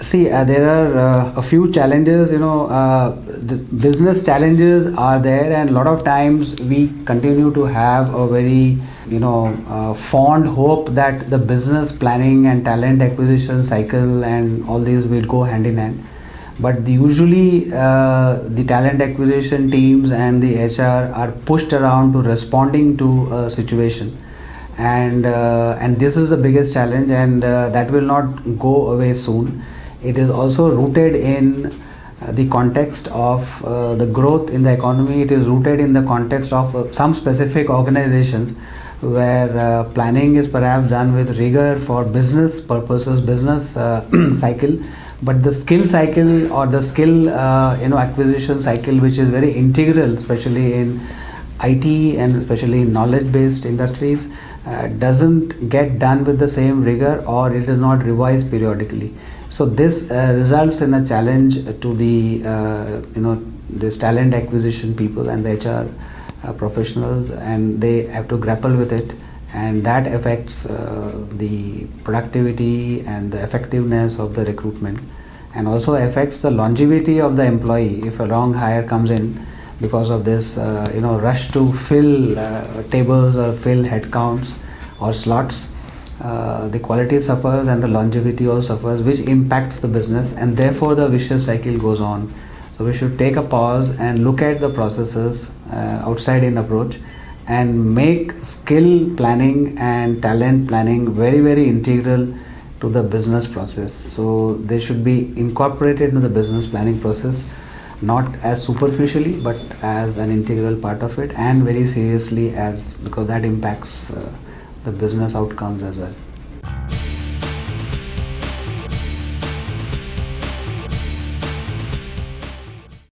See, there are a few challenges. The business challenges are there, and a lot of times we continue to have a very, fond hope that the business planning and talent acquisition cycle and all these will go hand in hand. But usually, the talent acquisition teams and the HR are pushed around to responding to a situation, and this is the biggest challenge, and that will not go away soon. It is also rooted in the context of the growth in the economy. It is rooted in the context of some specific organizations where planning is perhaps done with rigor for business purposes, business cycle, but the skill cycle or the skill acquisition cycle, which is very integral, especially in IT and especially in knowledge-based industries, doesn't get done with the same rigor, or it is not revised periodically. So this results in a challenge to the this talent acquisition people and the HR professionals, and they have to grapple with it, and that affects the productivity and the effectiveness of the recruitment, and also affects the longevity of the employee if a wrong hire comes in because of this rush to fill tables or fill headcounts or slots. The quality suffers and the longevity also suffers, which impacts the business, and therefore the vicious cycle goes on. So we should take a pause and look at the processes outside in approach, and make skill planning and talent planning very, very integral to the business process. So they should be incorporated into the business planning process, not as superficially but as an integral part of it, and very seriously, as because that impacts the business outcomes as well.